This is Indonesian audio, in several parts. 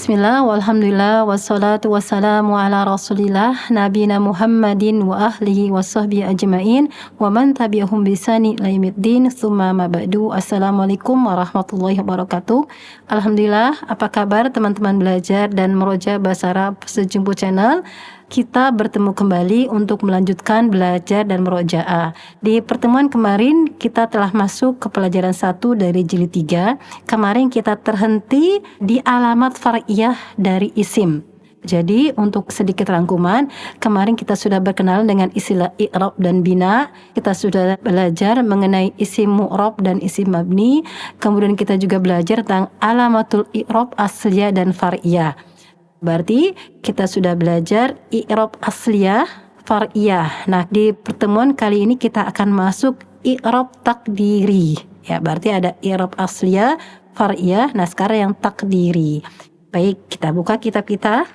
Bismillah, walhamdulillah, wassalatu wassalamu ala rasulillah, nabina Muhammadin wa ahlihi wa sahbihi ajma'in, wa man tabi'ahum bisani ila yaumiddin, tsumma ma ba'du. Assalamualaikum warahmatullahi wabarakatuh. Alhamdulillah, apa kabar teman-teman belajar dan meroja bahasa Arab Sejumpu Channel? Kita bertemu kembali untuk melanjutkan belajar dan merojaah. Di pertemuan kemarin kita telah masuk ke pelajaran 1 dari jilid 3. Kemarin kita terhenti di alamat far'iyah dari isim. Jadi untuk sedikit rangkuman, kemarin kita sudah berkenalan dengan istilah i'rab dan bina. Kita sudah belajar mengenai isim mu'rab dan isim mabni. Kemudian kita juga belajar tentang alamatul i'rab asliyah dan far'iyah. Berarti kita sudah belajar i'rab asliyah, far'iyah. Nah, di pertemuan kali ini kita akan masuk i'rab takdiri. Ya, berarti ada i'rab asliyah, far'iyah. Nah, sekarang yang takdiri. Baik, kita buka kitab kita.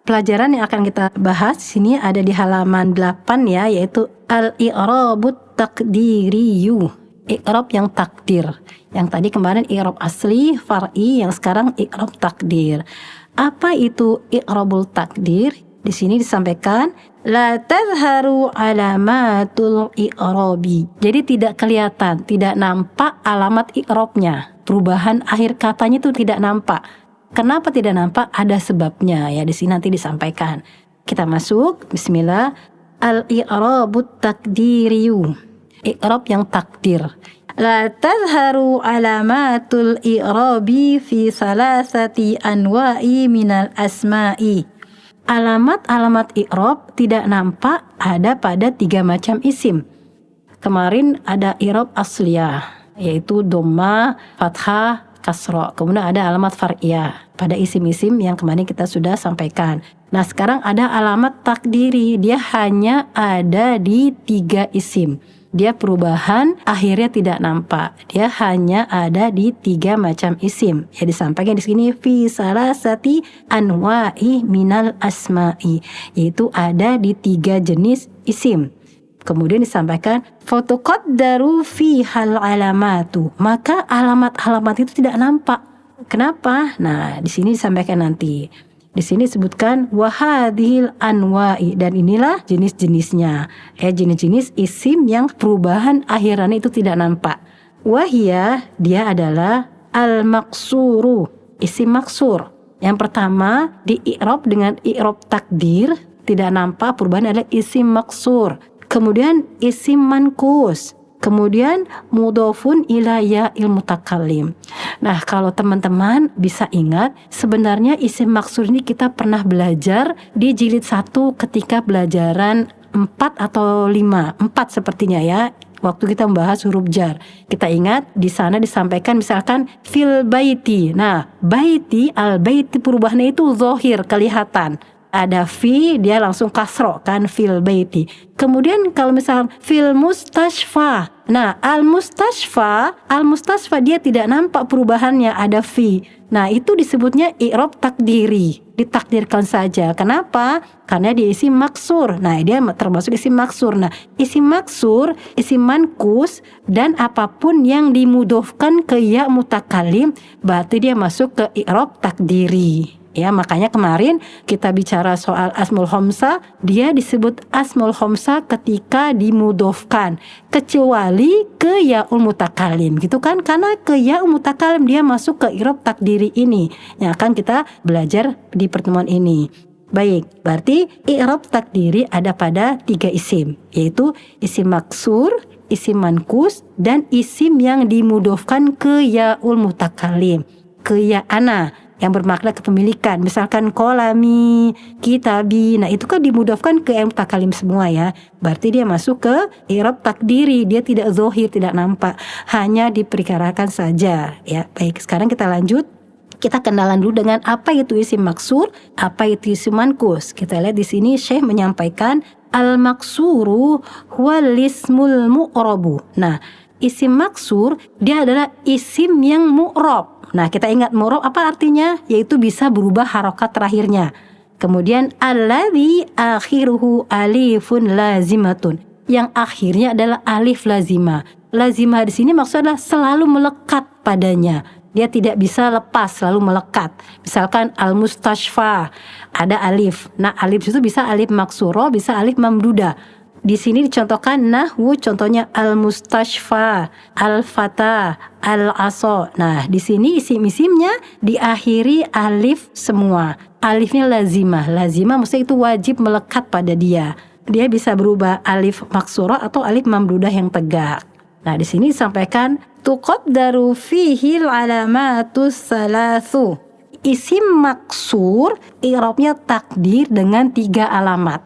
Pelajaran yang akan kita bahas sini ada di halaman 8 ya, yaitu al-i'rabut takdiriyu. I'rab yang takdir. Yang tadi kemarin i'rab asli, far'i, yang sekarang i'rab takdir. Apa itu i'rabul takdir? Di sini disampaikan la tazharu alamatul i'rabi. Jadi tidak kelihatan, tidak nampak alamat i'rabnya. Perubahan akhir katanya itu tidak nampak. Kenapa tidak nampak? Ada sebabnya ya, di sini nanti disampaikan. Kita masuk. Bismillah. Al-i'rabut takdiriyu. I'rab yang takdir. La tazharu alamatul i'rabi fi salasati anwa'i minal asma'i. Alamat-alamat i'rab tidak nampak ada pada 3 macam isim. Kemarin ada i'rab asliyah, yaitu dhamma, fathah, kasra. Kemudian ada alamat far'iyah pada isim-isim yang kemarin kita sudah sampaikan. Nah, sekarang ada alamat takdiri. Dia hanya ada di 3 isim. Dia perubahan akhirnya tidak nampak. Dia hanya ada di 3 macam isim. Ya, disampaikan di sini fi salasati anwa'i minal asma'i, yaitu ada di 3 jenis isim. Kemudian disampaikan fatuqaddaru fihal alamatu. Maka alamat-alamat itu tidak nampak. Kenapa? Nah, di sini disampaikan nanti. Di sini disebutkan wahadhil anwa'i, dan inilah jenis-jenisnya. Jenis-jenis isim yang perubahan akhirannya itu tidak nampak. Wahia, dia adalah al-maksuru, isim maksur. Yang pertama di i'rab dengan i'rab takdir tidak nampak perubahan adalah isim maksur. Kemudian isim mankus. Kemudian mudhofun ila ya'il mutakallim. Nah, kalau teman-teman bisa ingat, sebenarnya isim maksur ini kita pernah belajar di jilid 1 ketika belajaran 4 atau 5. 4 sepertinya ya. Waktu kita membahas huruf jar. Kita ingat di sana disampaikan misalkan fil baiti. Nah, baiti, al-baiti perubahannya itu zahir, kelihatan. Ada fi, dia langsung kasro kan, fil baiti. Kemudian kalau misal fil mustashfa. Nah, al mustashfa dia tidak nampak perubahannya, ada fi. Nah, itu disebutnya i'rab takdiri. Ditakdirkan saja. Kenapa? Karena dia isim maksur. Nah, dia termasuk isim maksur. Nah, isim maksur, isim mankus, dan apapun yang dimudhofkan ke ya mutakallim, berarti dia masuk ke i'rab takdiri. Ya, makanya kemarin kita bicara soal asmul khamsah, dia disebut asmul khamsah ketika dimudhofkan, kecuali ke yaul mutakallim, gitu kan? Karena ke yaul mutakallim dia masuk ke i'rab takdiri ini yang akan kita belajar di pertemuan ini. Baik, berarti i'rab takdiri ada pada 3 isim, yaitu isim maksur, isim mankus, dan isim yang dimudhofkan ke yaul mutakallim, ke ya ana, yang bermakna kepemilikan. Misalkan kolami, kitabi. Nah, itu kan dimudhofkan ke mutakallim semua ya. Berarti dia masuk ke i'rab takdiri. Dia tidak zahir, tidak nampak, hanya diperkirakan saja ya. Baik, sekarang kita lanjut. Kita kenalan dulu dengan apa itu isim maksur, apa itu isim mankus. Kita lihat di sini Syekh menyampaikan al-maksuru huwal ismul mu'rabu. Nah, isim maksur dia adalah isim yang mu'rab. Nah, kita ingat mu'rab apa artinya? Yaitu bisa berubah harokat terakhirnya. Kemudian alladzi akhiruhu alifun lazimatun. Yang akhirnya adalah alif lazimah. Lazimah di sini maksudnya adalah selalu melekat padanya. Dia tidak bisa lepas, selalu melekat. Misalkan al-mustashfa, ada alif. Nah, alif itu bisa alif maksuro, bisa alif mamduda. Di sini dicontohkan nahwu, contohnya al-mustashfa, al-fata, al-aso. Nah, di sini isim-isimnya diakhiri alif semua. Alifnya lazimah. Lazimah maksudnya itu wajib melekat pada dia. Dia bisa berubah alif maksuro atau alif mamdudah yang tegak. Nah, di sini disampaikan tuqaddaru fihil alamatus salasu. Isim maksur i'rabnya takdir dengan 3 alamat.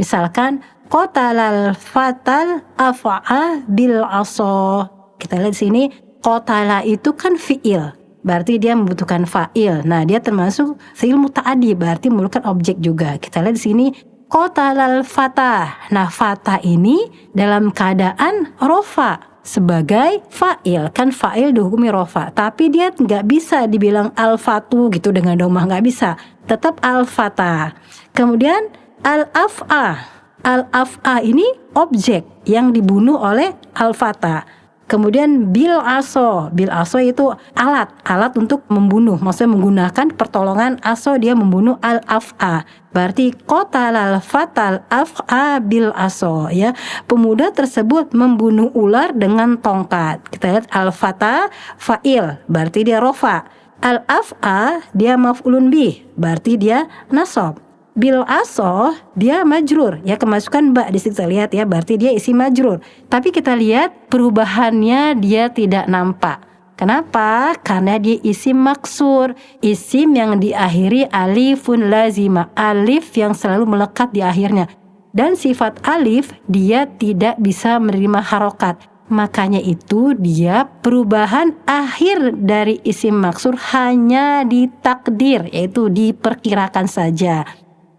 Misalkan qatalal fatal af'a bil aso. Kita lihat di sini qatala itu kan fiil, berarti dia membutuhkan fa'il. Nah, dia termasuk fiil muta'addi, berarti memerlukan objek juga. Kita lihat di sini qatalal fata. Nah, fata ini dalam keadaan rofa sebagai fa'il, kan fa'il dihukumi rofa, tapi dia nggak bisa dibilang al-fatu gitu dengan domah, nggak bisa, tetap al-fata. Kemudian al-af'a. Al-af'a ini objek yang dibunuh oleh al-fata. Kemudian bil aso itu alat untuk membunuh, maksudnya menggunakan pertolongan aso, dia membunuh al-af'a. Berarti qatalal fatal af'a bil aso, ya. Pemuda tersebut membunuh ular dengan tongkat. Kita lihat al-fata fa'il, berarti dia rofa. Al-af'a dia maf'ulun bih, berarti dia nasab. Bil aso dia majrur, ya, kemasukan ba di situ lihat ya, berarti dia isim majrur. Tapi kita lihat perubahannya dia tidak nampak. Kenapa? Karena dia isim maksur, isim yang diakhiri alifun lazima, alif yang selalu melekat di akhirnya. Dan sifat alif dia tidak bisa menerima harokat. Makanya itu dia perubahan akhir dari isim maksur hanya ditakdir, yaitu diperkirakan saja.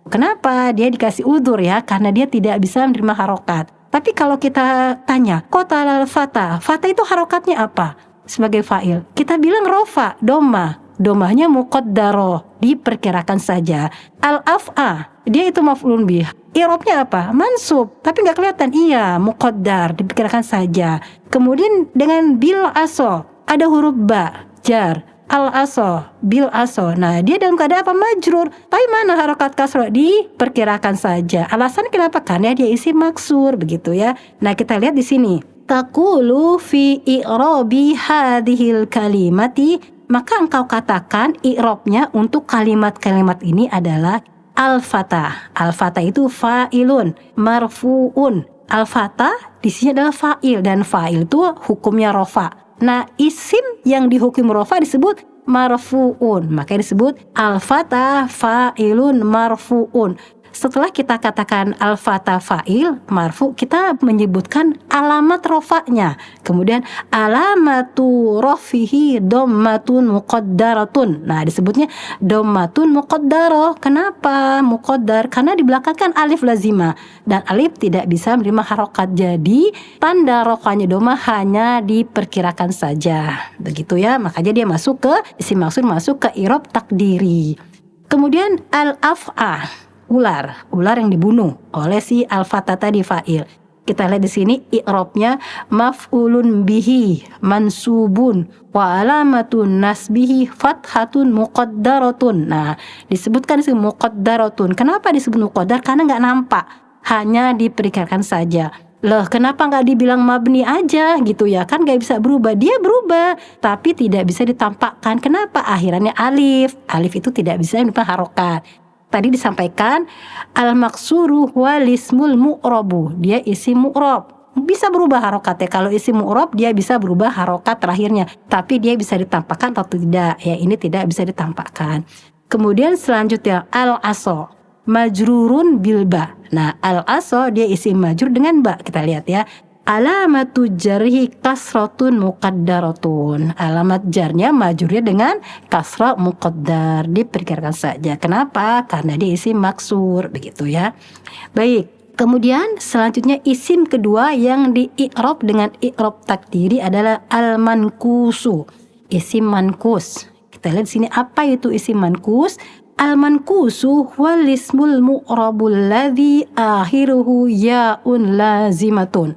Kenapa? Dia dikasih udzur, ya, karena dia tidak bisa menerima harokat. Tapi kalau kita tanya, qatalal fata, fata itu harokatnya apa? Sebagai fa'il, kita bilang rofa, doma. Domahnya muqaddaro, diperkirakan saja. Al-af'a, dia itu maf'ulun bih. I'rabnya apa? Mansub, tapi nggak kelihatan. Iya, muqaddar, diperkirakan saja. Kemudian dengan bil aso, ada huruf ba, jar. Al-aso, bil aso. Nah, dia dalam keadaan apa? Majrur. Tapi mana harokat kasroh? Diperkirakan saja. Alasan kenapa? Karena dia isim maksur, begitu ya. Nah, kita lihat di sini. Taqulu fi i'rabi hadhil kalimati, maka engkau katakan i'rabnya untuk kalimat-kalimat ini adalah al-fatah. Al-fatah itu fa'ilun, marfu'un. Al-fatah di sini adalah fa'il, dan fa'il itu hukumnya rofa. Nah, isim yang dihukum rofa disebut marfu'un, makanya disebut al-fatah fa'ilun marfu'un. Setelah kita katakan al-fatah fa'il marfu, kita menyebutkan alamat rofanya. Kemudian alamatu rofihi dommatun muqaddaratun. Nah, disebutnya dommatun muqaddarah. Kenapa muqaddar? Karena di belakang kan alif lazimah, dan alif tidak bisa menerima harokat. Jadi tanda rofanya doma hanya diperkirakan saja. Begitu ya, makanya dia masuk ke isim maksur, masuk ke i'rab takdiri. Kemudian al-af'a, ular yang dibunuh oleh si al-fatah tadi fa'il. Kita lihat di sini i'rabnya maf'ulun bihi mansubun wa alamatun nasbihi fathatun muqaddaratun. Nah, disebutkan di sini muqaddaratun. Kenapa disebut muqaddar? Karena nggak nampak, hanya diperkirakan saja. Loh, kenapa nggak dibilang mabni aja gitu ya? Kan nggak bisa berubah. Dia berubah, tapi tidak bisa ditampakkan. Kenapa? Akhirannya alif. Alif itu tidak bisa menerima harokat. Tadi disampaikan al-maksuru wal ismul mu'rabu, dia isim mu'rab, bisa berubah harokatnya. Kalau isim mu'rab dia bisa berubah harokat terakhirnya, tapi dia bisa ditampakkan atau tidak, ya, ini tidak bisa ditampakkan. Kemudian selanjutnya al-aso majrurun bil ba. Nah, al-aso dia isim majrur dengan ba. Kita lihat ya, alamatu jarhi kasratun muqaddaratun. Alamat jarnya majurnya dengan kasrah muqaddar, diperkirakan saja. Kenapa? Karena dia isim maksur, begitu ya. Baik, kemudian selanjutnya isim kedua yang di i'rab dengan i'rab takdiri adalah al-mankusu, isim mankus. Kita lihat sini apa itu isim mankus. Al-mankusu wal ismul mu'rabul ladzi akhiruhu ya'un lazimatun.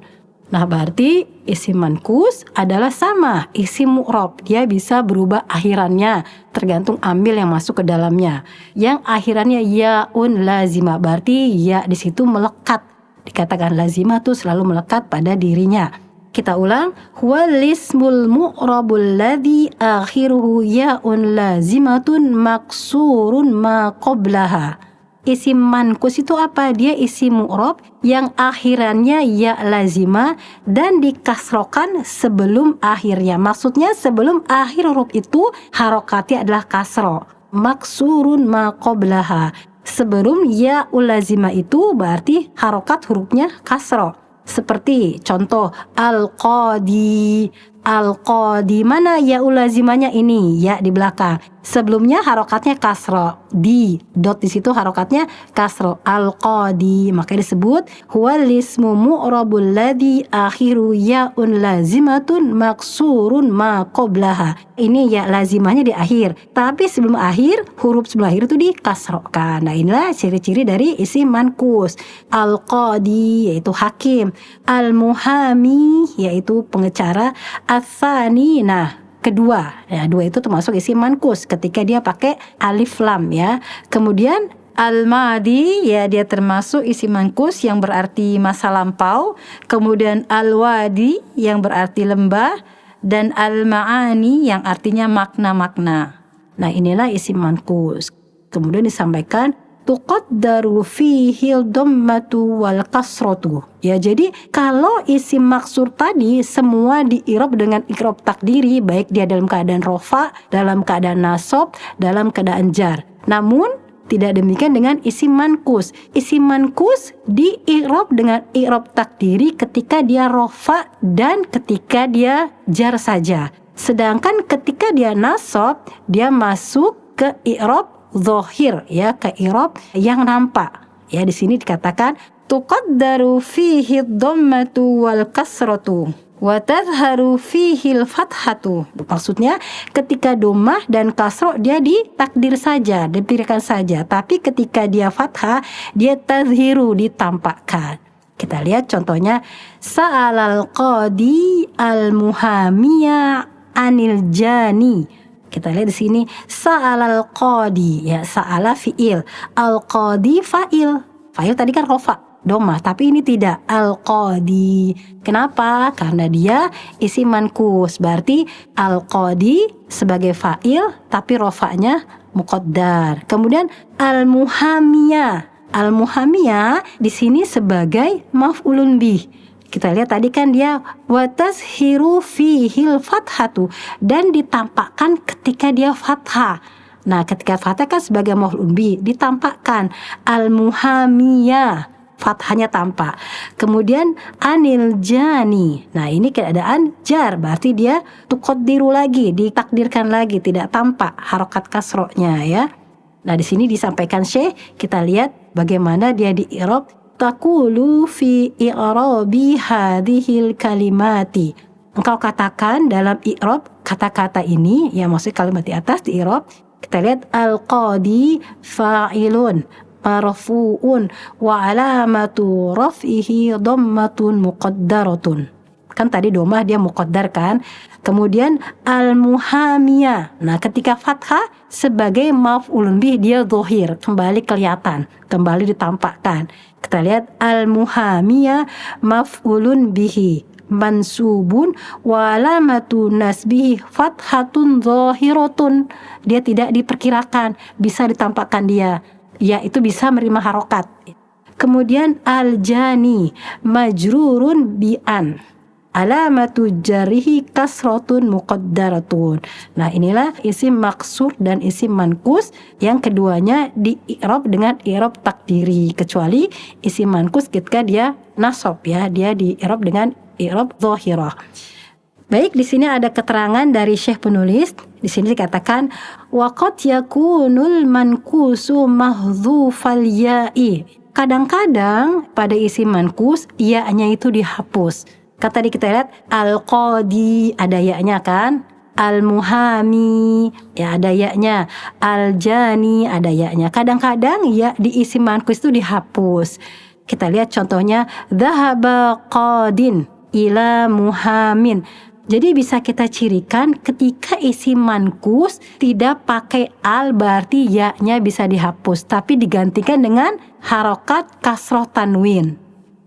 Nah, berarti isim mankus adalah sama isim mu'rab. Dia bisa berubah akhirannya tergantung amil yang masuk ke dalamnya. Yang akhirannya yaun lazimah, berarti ya di situ melekat. Dikatakan lazimah tuh selalu melekat pada dirinya. Kita ulang, huwal ismul mu'rabul ladzi akhiruhu yaun lazimatun maksurun ma qablaha. Isim mankus itu apa? Dia isim mu'rab yang akhirannya ya lazimah dan dikasrokan sebelum akhirnya. Maksudnya sebelum akhir huruf itu harokatnya adalah kasro. Maksurun ma qablaha. Sebelum ya lazimah itu berarti harokat hurufnya kasro. Seperti contoh al-qadi. Al-qadi, mana ya lazimahnya ini? Ya di belakang. Sebelumnya harokatnya kasro. Dot di situ harokatnya kasro. Al-qadi, makanya disebut huwal ismu mu'rabul ladzi akhiru yaun lazimatun maksurun ma qablaha. Ini ya lazimahnya di akhir, tapi sebelum akhir huruf sebelum akhir itu dikasrokan. Nah, inilah ciri-ciri dari isim mankus. Al-qadi yaitu hakim, al-muhami yaitu pengacara, as-tsani, nah kedua, ya dua itu termasuk isim mankus ketika dia pakai alif lam ya. Kemudian al-madi ya dia termasuk isim mankus yang berarti masa lampau. Kemudian al-wadi yang berarti lembah, dan al-ma'ani yang artinya makna-makna. Nah, inilah isim mankus. Kemudian disampaikan tuqaddaru fihil dhammatu wal kasratu. Ya, jadi kalau isim maksur tadi semua diirob dengan irob takdiri, baik dia dalam keadaan rofa, dalam keadaan nasab, dalam keadaan jar. Namun tidak demikian dengan isim mankus. Isim mankus diirob dengan irob takdiri ketika dia rofa dan ketika dia jar saja. Sedangkan ketika dia nasab, dia masuk ke irob zohir, ya, ke irob yang nampak. Ya, di sini dikatakan tuqaddaru fihi dhammatu wal kasratu wa tadharu fihi fathatu. Maksudnya ketika dhammah dan kasroh dia ditakdir saja, dipikirkan saja, tapi ketika dia fathah dia tazhiru, ditampakkan. Kita lihat contohnya, sa'alal qadi al muhamiya anil jani. Kita lihat di sini sa'alal qadi, ya, sa'ala fi'il, al qadi fa'il. Fa'il tadi kan rofa, domah, tapi ini tidak, al qadi. Kenapa? Karena dia isim mankus, berarti al qadi sebagai fa'il tapi rofanya muqaddar. Kemudian al muhamiyah. Al muhamiyah di sini sebagai maf'ulun bih. Kita lihat tadi kan dia watazhiru fihil fathatu, dan ditampakkan ketika dia fathah. Nah, ketika fathah kan sebagai maf'ul bih ditampakkan al-muhamiyah, fathahnya tampak. Kemudian anil jani. Nah, ini keadaan jar, berarti dia tuqaddiru lagi, ditakdirkan lagi, tidak tampak harokat kasrohnya ya. Nah, di sini disampaikan Syekh, kita lihat bagaimana dia di i'rab. Taqulu fi i'rabi hadhil kalimati. Engkau katakan dalam i'rab kata-kata ini, ya maksud kalimat di atas di i'rab. Kita lihat al-qadi fa'ilun marfu'un wa alamatu raf'ihi dhammatun muqaddaratun. Kan tadi domah dia muqaddar kan. Kemudian al-muhamiyah. Nah, ketika fathah sebagai maf'ulun bih dia zahir, kembali kelihatan, kembali ditampakkan. Kita lihat al-muhamiyah maf'ulun bihi mansubun wa alamatu nasbihi fathatun zahiratun. Dia tidak diperkirakan, bisa ditampakkan dia. Ya, itu bisa menerima harokat. Kemudian al-jani majrurun bi'an. Alamatu jarihi kasratun muqaddaratun. Nah, inilah isim maksur dan isim mankus yang keduanya di i'rab dengan i'rab takdiri, kecuali isim mankus ketika dia nasab, ya, dia di i'rab dengan i'rab zahirah. Baik, di sini ada keterangan dari Syekh penulis. Di sini dikatakan waqad yakunul mankusu mahdzufal ya'i. Kadang-kadang pada isim mankus ya-nya itu dihapus. Kata tadi kita lihat al-qadi ada ya-nya kan, al-muhami ya ada ya-nya, al-jani ada ya-nya. Kadang-kadang ya di isim mankus itu dihapus. Kita lihat contohnya dhahaba qadin. ila muhamin. Jadi bisa kita cirikan ketika isim mankus tidak pakai al, berarti ya-nya bisa dihapus, tapi digantikan dengan harokat kasroh tanwin.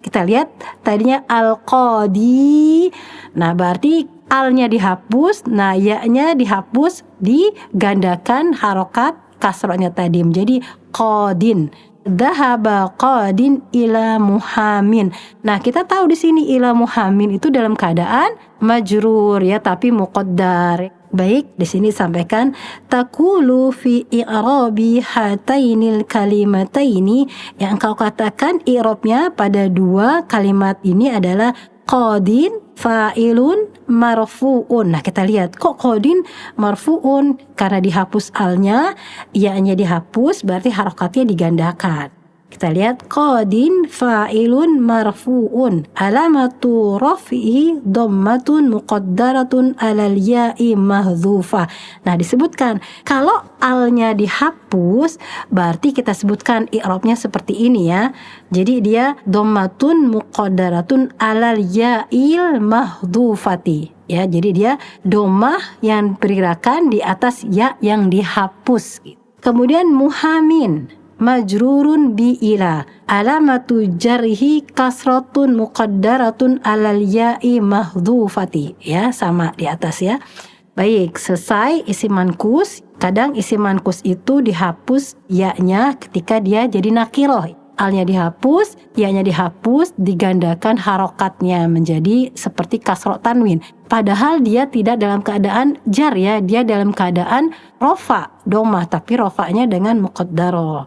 Kita lihat tadinya al-qadi, nah berarti al-nya dihapus, nah ya-nya dihapus, digandakan harokat kasrohnya tadi menjadi qadin. Dhahaba qadin ila muhamin. Nah, kita tahu di sini ila muhamin itu dalam keadaan majrur ya, tapi muqaddar. Baik, di sini sampaikan taqulu fi i'rabi hatainil kalimataini, yang engkau katakan i'rabnya pada dua kalimat ini adalah qadin fa'ilun marfu'un. Nah, kita lihat kok qadin marfu'un, karena dihapus alnya, ya-nya dihapus, berarti harokatnya digandakan. Kita lihat qadin fa'ilun marfu'un, alamatu raf'ihi dhammatun muqaddaratun alal ya'i mahdhufah. Nah, disebutkan kalau alnya dihapus, berarti kita sebutkan i'rabnya seperti ini ya. Jadi dia dhammatun muqaddaratun alal ya'il mahdhufati. Ya, jadi dia dhammah yang pergerakan di atas ya yang dihapus. Kemudian muhamin majrurun bi ila, alamatu jarhi kasratun muqaddaratun alal ya'i mahdhufati. Ya, sama di atas ya. Baik, selesai isim mankus. Kadang isim mankus itu dihapus ya-nya ketika dia jadi nakiroh. Alnya dihapus, ya-nya dihapus, digandakan harokatnya menjadi seperti kasroh tanwin. Padahal dia tidak dalam keadaan jar ya, dia dalam keadaan rofa, domah, tapi rofanya dengan muqaddaroh.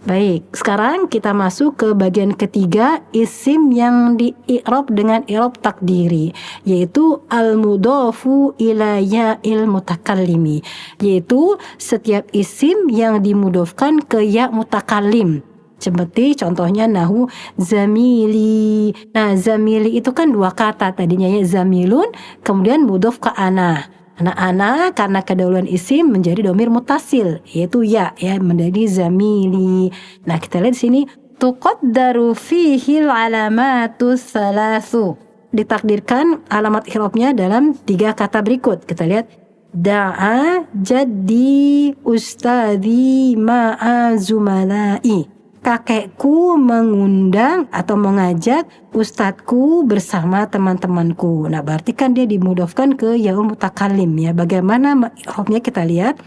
Baik, sekarang kita masuk ke bagian ketiga, isim yang di-i'rab dengan i'rab takdiri, yaitu al-mudhafu ila ya'il mutakallimi, yaitu setiap isim yang dimudhofkan ke ya mutakallim. Seperti contohnya nahu zamili. Nah, zamili itu kan dua kata tadinya ya, zamilun, kemudian mudhof ke ana. Ana karena kedahuluan isim menjadi domir mutasil, yaitu ya menjadi zamili. Nah, kita lihat di sini tuqaddaru fihil alamatus salasu. Ditakdirkan alamat i'rabnya dalam tiga kata berikut. Kita lihat da'a jaddi ustadzi ma'a zumalai. Kakekku mengundang atau mengajak ustadku bersama teman-temanku. Nah, berarti kan dia dimudhofkan ke yaul mutakallim ya. Bagaimana i'rabnya kita lihat.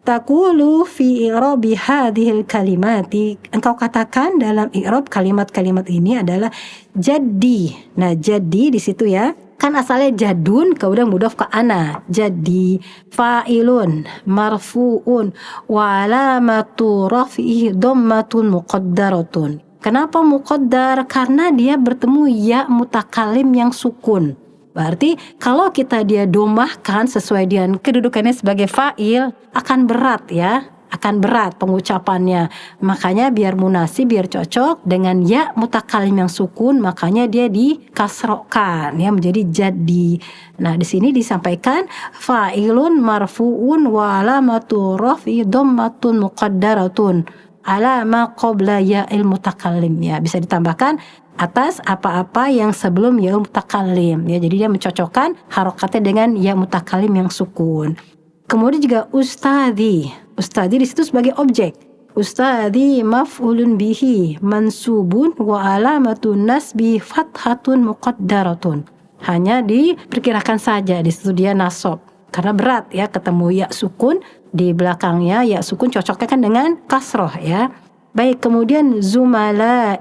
Taqulu fi i'rabi hadhil kalimati. Engkau katakan dalam i'rab kalimat-kalimat ini adalah jaddi. Nah, jaddi di situ ya. Kan asalnya jadun, kemudian mudhaf ke ana. Jadi fa'ilun marfu'un wa alamatu raf'ihi dhammatun muqaddaratun. Kenapa muqaddar? Karena dia bertemu ya mutakallim yang sukun. Berarti kalau kita dia domahkan sesuai dengan kedudukannya sebagai fa'il, akan berat ya. Akan berat pengucapannya. Makanya biar munasib, biar cocok dengan ya mutakallim yang sukun, makanya dia dikasrokan ya menjadi jadi. Nah, di sini disampaikan fa'ilun marfu'un wa alamatu raf'i dhammatun muqaddaratun ala ma qabla ya'il mutakallim ya. Bisa ditambahkan atas apa-apa yang sebelum ya mutakallim ya. Jadi dia mencocokkan harokatnya dengan ya mutakallim yang sukun. Kemudian juga ustadzi. Ustadzi di situ sebagai objek. Ustadzi maf'ulun bihi mansubun wa alamatun nasbi fathatun muqaddaratun. Hanya diperkirakan saja di situ dia nasab. Karena berat ya ketemu ya sukun di belakangnya, ya sukun cocoknya kan dengan kasroh ya. Baik, kemudian zumalai.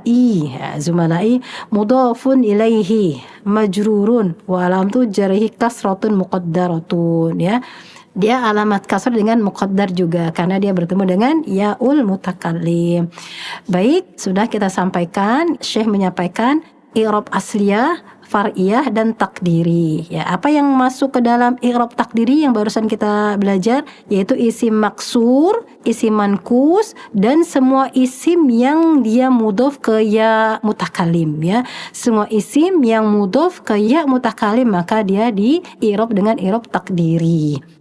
Ya, zumalai mudhafun ilaihi majrurun wa alamatu jarhi kasratun muqaddaratun ya. Dia alamat kasrah dengan muqaddar juga karena dia bertemu dengan yaul mutakallim. Baik, sudah kita sampaikan, Syekh menyampaikan i'rab asliyah, far'iyah dan takdiri. Ya, apa yang masuk ke dalam i'rab takdiri yang barusan kita belajar yaitu isim maksur, isim mankus dan semua isim yang dia mudhof ke ya mutakallim ya. Semua isim yang mudhof ke ya mutakallim maka dia di i'rab dengan i'rab takdiri.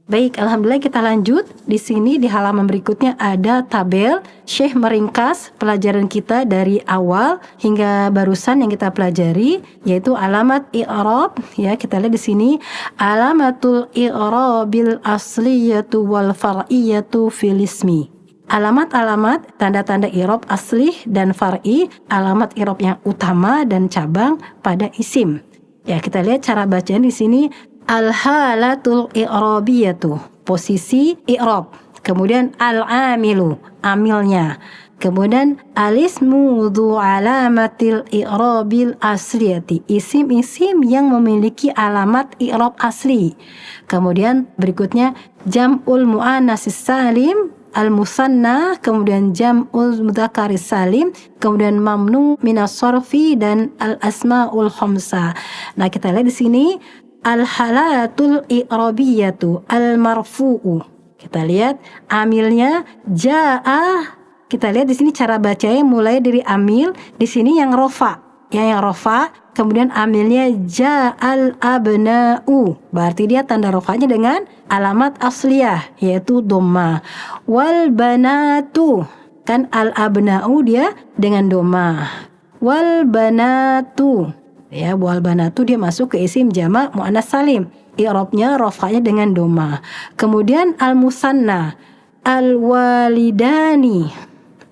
Baik, alhamdulillah kita lanjut. Di sini di halaman berikutnya ada tabel. Syekh meringkas pelajaran kita dari awal hingga barusan yang kita pelajari, yaitu alamat i'rab. Ya, kita lihat di sini alamatul i'rabil asliyatu wal far'iyatu fil ismi. Alamat-alamat tanda-tanda i'rab asli dan far'i, alamat i'rab yang utama dan cabang pada isim. Ya, kita lihat cara bacaan di sini. Al-halatul i'rabiyatu, posisi i'rab. Kemudian al-amilu, amilnya. Kemudian al-ismu dhu alamatil i'rabil asliyati, isim-isim yang memiliki alamat i'rab asli. Kemudian berikutnya jam'ul muannatsis salim, al-musanna, kemudian jam'ul mudzakkaris salim, kemudian mamnu minas sarfi dan al-asmaul khamsa. Nah, kita lihat di sini al-halatul i'rabiyatu al-marfu'u. Kita lihat amilnya ja'a. Kita lihat di sini cara bacanya mulai dari amil. Di sini yang rofa, ya, yang rofa. Kemudian amilnya ja'al abna'u. Berarti dia tanda rofanya dengan alamat asliyah, yaitu dhamma. Wal banatu, kan al-abna'u dia dengan dhamma. Wal banatu, ya, wal banatu dia masuk ke isim jamak muannats salim. I'rabnya rafa'nya dengan dhamma. Kemudian al-musanna, al-walidani.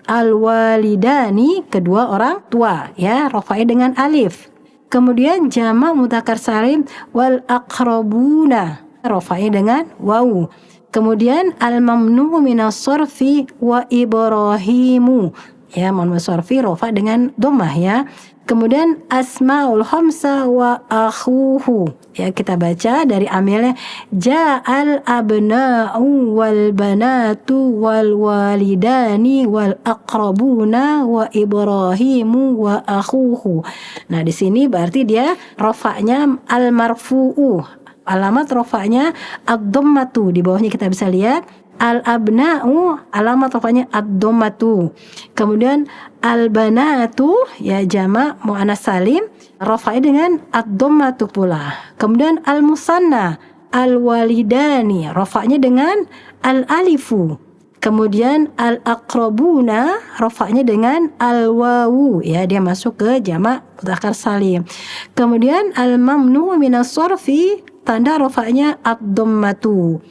Al-walidani, kedua orang tua, ya, rafa'nya dengan alif. Kemudian jamak mudzakkar salim wal aqrabuna, rafa'nya dengan wawu. Kemudian al-mamnu minas sarfi wa ibrahimu, ya, mamnu sarfi rafa dengan dhammah, ya. Kemudian asmaul khamsa wa akhuhu, ya, kita baca dari amilnya ja'al abna'u wal banatu wal walidani wal aqrabuna wa ibrahimu wa akhuhu. Nah, di sini berarti dia rafa'nya al marfu'u, alamat rafa'nya ad-dhammatu. Di bawahnya kita bisa lihat al-abna'u, alamat rafa'nya ad-dhammatu. Kemudian al-banatu, ya, jamak muannats salim, rafa'nya dengan ad-dhammatu pula. Kemudian al-musanna, al-walidani, rafa'nya dengan al-alifu. Kemudian al-aqrabuna, rafa'nya dengan al-wawu, ya, dia masuk ke jamak mudzakkar salim. Kemudian al-mamnu minas sarfi, tanda rafa'nya ad-dhammatu.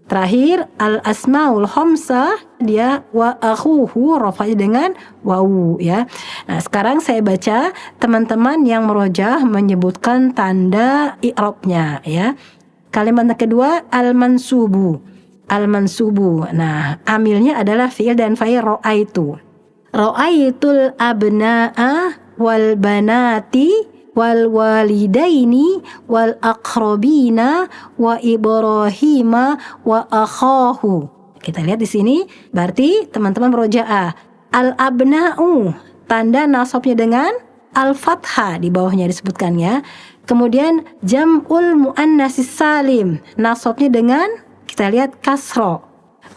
Terakhir al-asmaul khamsah, dia wa akhuhu, rafa'nya dengan wawu, ya. Nah, sekarang saya baca, teman-teman yang merojah menyebutkan tanda i'rabnya, ya. Kalimat kedua al-mansubu. Al-mansubu. Nah, amilnya adalah fi'il dan fa'il ra'aitu. Ra'aitul abna'a wal banati wal walidaini wal aqrabina wa ibrahima wa akhahu. Kita lihat di sini, berarti teman-teman meroja'ah. Al-abna'u, tanda nasabnya dengan al-fathah, di bawahnya disebutkan, ya. Kemudian jam'ul muannatsis salim, nasabnya dengan, kita lihat, kasra.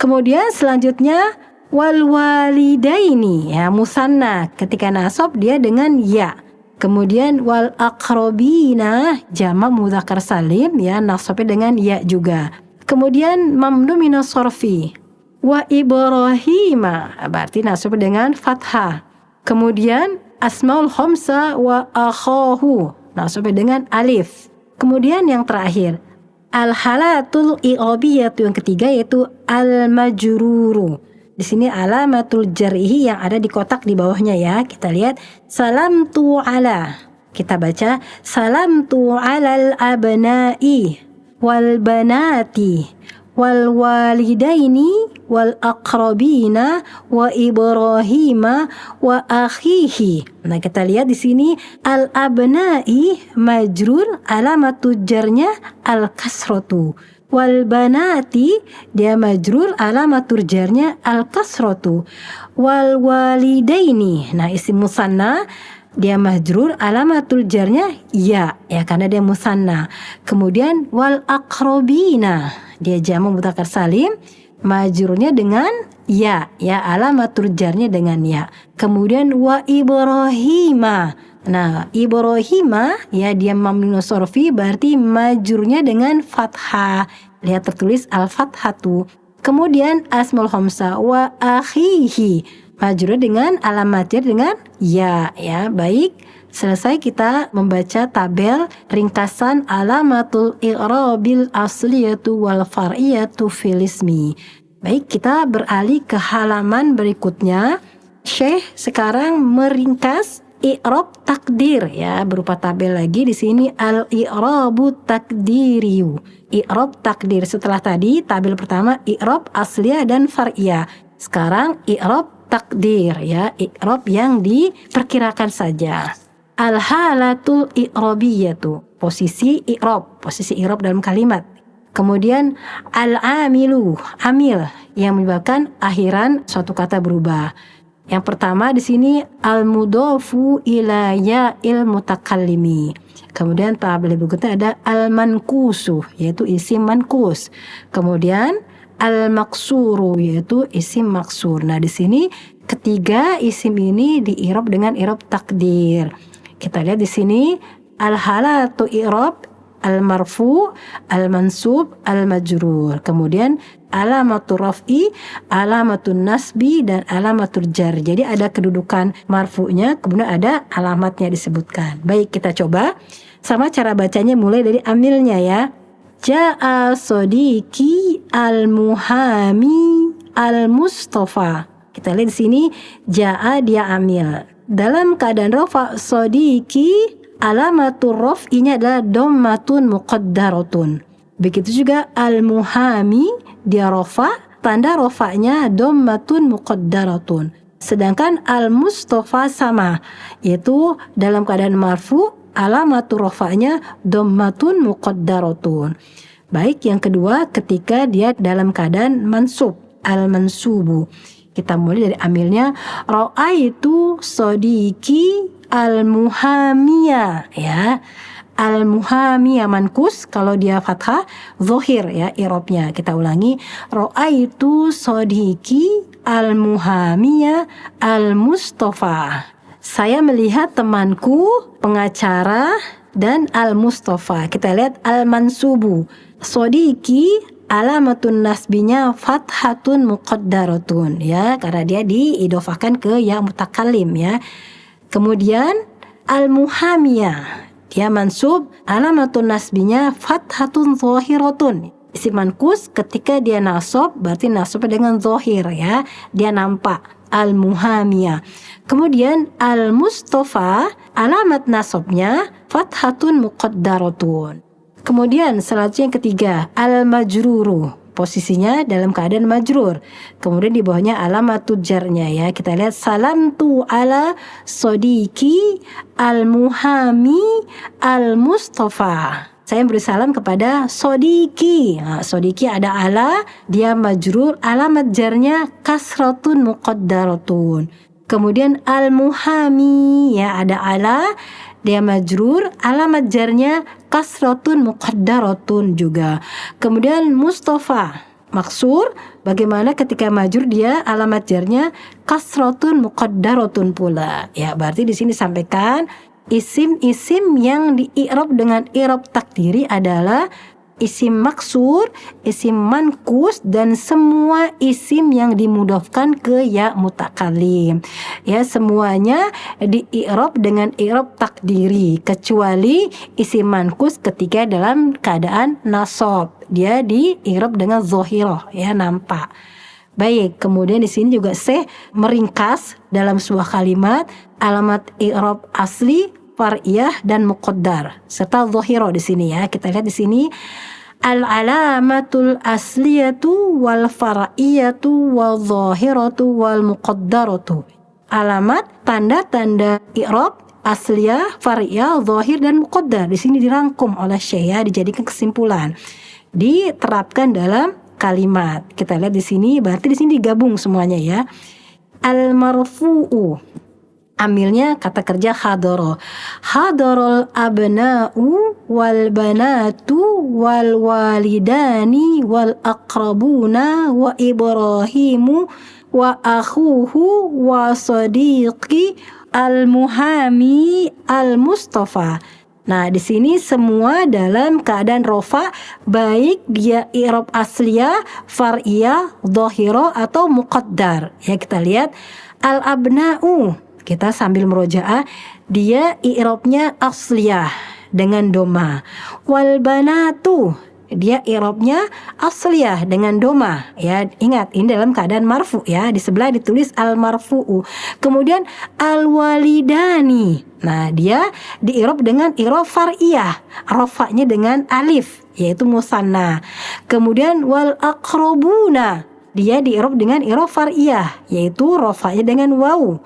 Kemudian selanjutnya wal walidaini, ya, musanna, ketika nasab dia dengan ya. Kemudian wal aqrabina, jamak mudzakkar salim, ya, nasabnya dengan ya juga. Kemudian mamnu minas sarfi wa ibrahima, berarti nasabnya dengan fathah. Kemudian asmaul khamsa wa akhahu, nasabnya dengan alif. Kemudian yang terakhir al-halatul i'rabiyatu, yang ketiga, yaitu al-majruru. Di sini alamatul jarhi yang ada di kotak di bawahnya, ya. Kita lihat salamtu ala. Kita baca salamtu alal abna'i wal banati wal walidaini wal aqrabina wa ibrahima wa akhihi. Nah, kita lihat di sini al abna'i majrur, alamatul jarnya al kasratu. Wal banati, dia majrur, alamatul jarnya al kasratu. Wal walidaini, nah, isim musanna, dia majrur, alamatul jarnya ya, ya, karena dia musanna. Kemudian wal aqrabina, dia jamak mudzakkar salim, majrurnya dengan ya, ya, alamatul jarnya dengan ya. Kemudian wa ibrahima, Nah, Ibrahima ya dia mamnun sorfi berarti majurnya dengan fathah. Lihat tertulis al-fathatu. Kemudian asmaul khamsah wa akhihi majurnya dengan alamatnya dengan ya. Baik, selesai kita membaca tabel ringkasan alamatul i'rabil asliyatu wal far'iyatu fil ismi. Baik, kita beralih ke halaman berikutnya. Syekh sekarang meringkas i'rab takdir ya, berupa tabel lagi di sini al-i'rabu takdiriyu. I'rab takdir, setelah tadi tabel pertama i'rab asliyah dan far'iyah. Sekarang i'rab takdir ya, i'rab yang diperkirakan saja. Al-halatul i'rabiyatu, posisi i'rab dalam kalimat. Kemudian al-amilu, amil yang menyebabkan akhiran suatu kata berubah. Yang pertama di sini al-mudhafu ila ya'il mutakallimi. Kemudian tabel berikutnya ada al-mankusu yaitu isim mankus. Kemudian al-maksuru yaitu isim maksur. Nah, di sini ketiga isim ini di-i'rab dengan i'rab takdir. Kita lihat di sini al-halatu i'rab al-marfu, al-mansub, al-majrur. Kemudian alamatul raf'i, alamatul nasbi, dan alamatul jar. Jadi ada kedudukan marfu'nya, kemudian ada alamatnya disebutkan. Baik, kita coba. Sama cara bacanya mulai dari amilnya ya. Ja'a sodiki al-muhami al-mustafa. Kita lihat di sini ja'a dia amil. Dalam keadaan rafa sodiki alamatul raf'inya adalah dhammatun muqaddaratun. Begitu juga al-muhami dia rafa, tanda rafa'nya dhammatun muqaddaratun. Sedangkan al-mustafa sama, yaitu dalam keadaan marfu alamatul rafa'nya dhammatun muqaddaratun. Baik, yang kedua ketika dia dalam keadaan mansub, al-mansubu. Kita mulai dari amilnya ra'aitu sodiki al-muhamiyah ya. Al-muhamiyah mankus, kalau dia fathah zahir ya i'rabnya. Kita ulangi, ra'aitu sodiki al-muhamiyah al-mustafa. Saya melihat temanku pengacara dan al-mustafa. Kita lihat al-mansubu. Sodiki alamatun nasbinya fathatun muqaddaratun ya, karena dia diidofahkan ke ya mutakallim ya. Kemudian al-muhamiyah dia mansub, alamatun nasbinya fathatun zahiratun. Isim mankus ketika dia nasab berarti nasabnya dengan zahir ya, dia nampak. Al-muhamiyah. Kemudian al-mustafa alamat nasabnya fathatun muqaddaratun. Kemudian selanjutnya yang ketiga al-majruru, posisinya dalam keadaan majrur. Kemudian di bawahnya alamatul jarnya ya. Kita lihat salamtu ala sodiki al-muhami al-mustafa. Saya beri salam kepada sodiki. Nah, sodiki ada ala, dia majrur, alamat jarnya kasratun muqaddaratun. Kemudian al-muhami ya ada ala, dia majrur, alamat jarnya kasratun muqaddaratun juga. Kemudian Mustafa maksur, bagaimana ketika majrur dia alamat jarnya kasratun muqaddaratun pula. Ya, berarti di sini sampaikan isim-isim yang di-i'rab dengan i'rab takdiri adalah isim maksur, isim mankus, dan semua isim yang dimudhafkan ke ya mutakallim. Ya, semuanya di-i'rab dengan i'rab takdiri kecuali isim mankus ketika dalam keadaan nasab. Dia di-i'rab dengan zahirah, ya nampak. Baik, kemudian di sini juga Syekh meringkas dalam sebuah kalimat alamat i'rab asli, far'iyah, dan muqaddar serta zahirah di sini ya. Kita lihat di sini al-alamatul asliyatu wal far'iyatu wal zahiratu wal muqaddaratu. Alamat, tanda-tanda i'rab asliyah, far'iyah, zahir, dan muqaddar di sini dirangkum oleh Syekh ya, dijadikan kesimpulan, diterapkan dalam kalimat. Kita lihat di sini, berarti di sini digabung semuanya ya. Al-marfu'u, amilnya kata kerja hadara. Hadarul abna'u wal banatu wal walidani wal aqrabuna wa Ibrahimu wa akhuhu wa sadiqi al-muhami, al-mustafa. Nah, di sini semua dalam keadaan rofa, baik dia i'rab asliyah, far'iyah, dhahirah atau muqaddar. Ya, kita lihat al-abna'u. Kita sambil murojaah, dia i'rabnya asliyah dengan doma. Wal banatu, dia i'rabnya asliyah dengan doma. Ya, ingat ini dalam keadaan marfu ya. Di sebelah ditulis al marfu'u. Kemudian al walidani. Nah, dia di i'rab dengan i'rab far'iyah. Rafa'nya dengan alif yaitu musanna. Kemudian wal aqrabuna. Dia di i'rab dengan i'rab far'iyah yaitu rafa'nya dengan waw.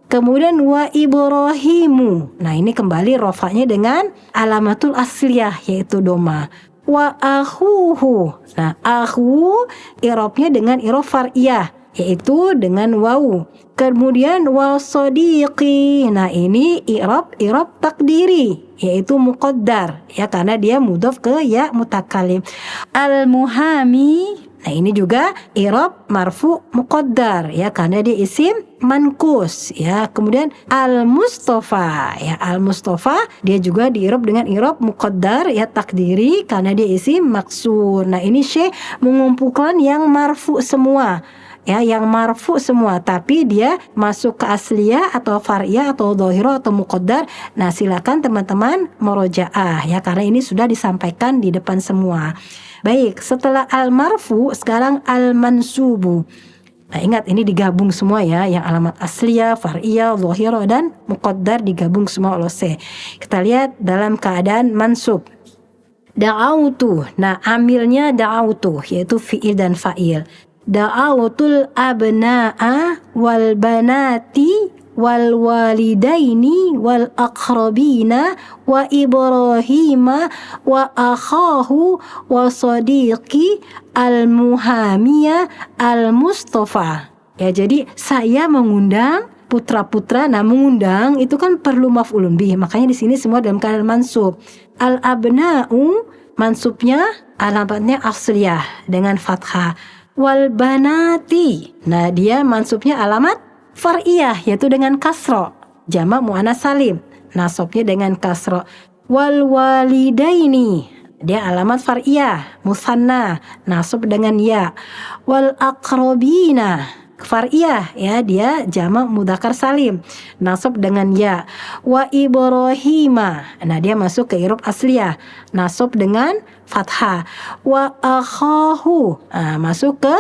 Kemudian wa Ibrahimu. Nah, ini kembali rafa'nya dengan alamatul asliyah yaitu doma. Wa akhuhu. Nah, akhu i'rabnya dengan i'rab far'iyah yaitu dengan waw. Kemudian wa sadiqi. Nah, ini i'rab takdiri yaitu muqaddar ya, karena dia mudhaf ke ya mutakallim. Al muhami. Nah, ini juga i'rab marfu muqaddar ya, karena dia isim mankus ya. Kemudian al-mustafa ya, al-mustafa dia juga di-i'rab dengan i'rab muqaddar ya takdiri karena dia isim maksur. Nah, ini Syekh mengumpulkan yang marfu semua ya, yang marfu semua, tapi dia masuk ke asliyah atau far'iyah atau dhahirah atau muqaddar. Nah, silakan teman-teman murojaah ya, karena ini sudah disampaikan di depan semua. Baik, setelah al-marfu sekarang al-mansubu. Nah, ingat ini digabung semua ya, yang alamat asliyah, far'iyah, dhahirah dan muqaddar digabung semua oleh Syekh. Kita lihat dalam keadaan mansub. Da'autu. Nah, amilnya da'autu yaitu fi'il dan fa'il. Da'autul abna'a wal banati wal walidaini wal aqrabina wa Ibrahima wa akhahu wa sadiqi al muhamiyah al mustafa. Ya, jadi saya mengundang putra-putra. Nah, mengundang itu kan perlu maf'ulun bih, makanya di sini semua dalam keadaan mansub. Al abna'u mansubnya alamatnya asliyah dengan fathah. Wal banati, nah dia mansubnya alamat far'iyah yaitu dengan kasro, jamak muannas salim, nasabnya dengan kasro. Wal walidaini, dia alamat far'iyah musanna, nasab dengan ya. Wal aqrabina, far'iyah ya, dia jamak mudzakkar salim, nasab dengan ya. Wa Ibrahima, nah dia masuk ke i'rab asliyah, nasab dengan fathah. Wa akhahu, nah, masuk ke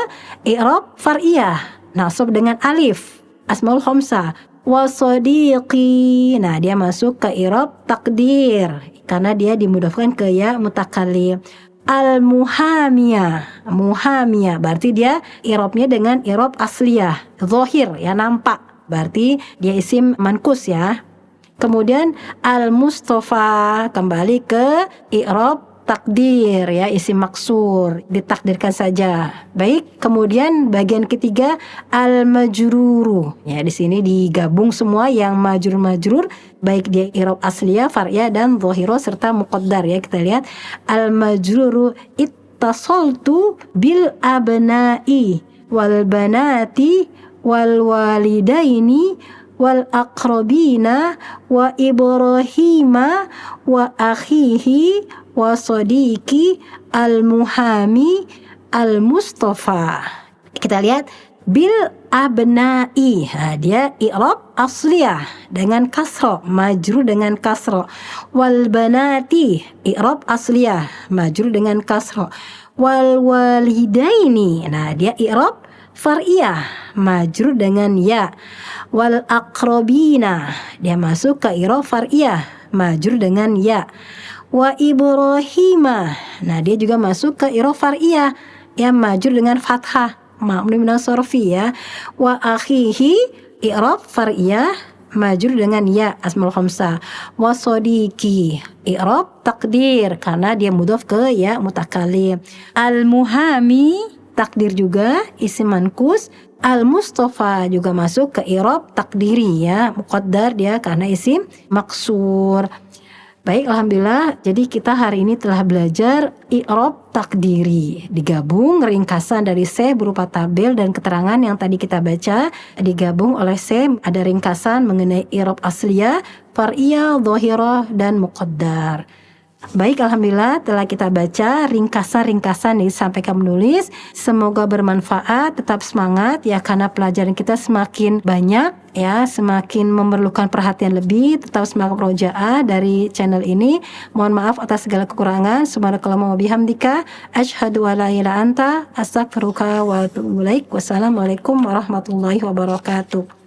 i'rab far'iyah, nasab dengan alif, asmaul khamsah. Wa sadiqi, nah dia masuk ke i'rab takdir karena dia dimudhafkan ke ya mutakallim. Al muhamiyah, muhamiyah berarti dia i'rabnya dengan i'rab asliyah, zahir ya, nampak, berarti dia isim mankus ya. Kemudian al mustafa kembali ke i'rab takdir ya, isim maksur, ditakdirkan saja. Baik, kemudian bagian ketiga al majruru. Ya, di sini digabung semua yang majrur baik dia i'rab asliyah, far'iyah dan dhahirah serta muqaddar ya. Kita lihat al majruru ittasaltu bil abna'i wal banati wal walidaini wal aqrabina wa Ibrahima wa akhihi wa sadiqi al muhami al mustafa. Kita lihat bil abna'i, nah, dia i'rab asliyah dengan kasra, majrur dengan kasra. Wal banati i'rab asliyah, majrur dengan kasra. Wal walidaini, nah dia i'rab far'iyah, majrur dengan ya. Wal aqrabina, dia masuk ke i'rab far'iyah, majrur dengan ya. Wa Ibrahima, nah dia juga masuk ke i'rab far'iyah ya, majrur dengan fathah, ma'mum min as-sarfi ya. Wa akhihi i'rab far'iyah, majrur dengan ya, asmaul khamsah. Wa sadiqi i'rab takdir karena dia mudhaf ke ya mutakallim. Al muhami takdir juga isim mankus. Al mustafa juga masuk ke i'rab takdiri ya, muqaddar dia karena isim maksur. Baik, alhamdulillah. Jadi kita hari ini telah belajar i'rab takdiri. Digabung ringkasan dari Syekh berupa tabel dan keterangan yang tadi kita baca, digabung oleh Syekh ada ringkasan mengenai i'rab asliyah, far'iyah, dhahirah dan muqaddar. Baik, alhamdulillah telah kita baca ringkasan-ringkasan yang disampaikan menulis. Semoga bermanfaat, tetap semangat ya, karena pelajaran kita semakin banyak ya, semakin memerlukan perhatian lebih. Tetap semangat rojaah dari channel ini. Mohon maaf atas segala kekurangan. Subhanakallahumma wa bihamdika asyhadu an la ilaha illa anta astaghfiruka wa atubu ilaik. Wassalamualaikum warahmatullahi wabarakatuh.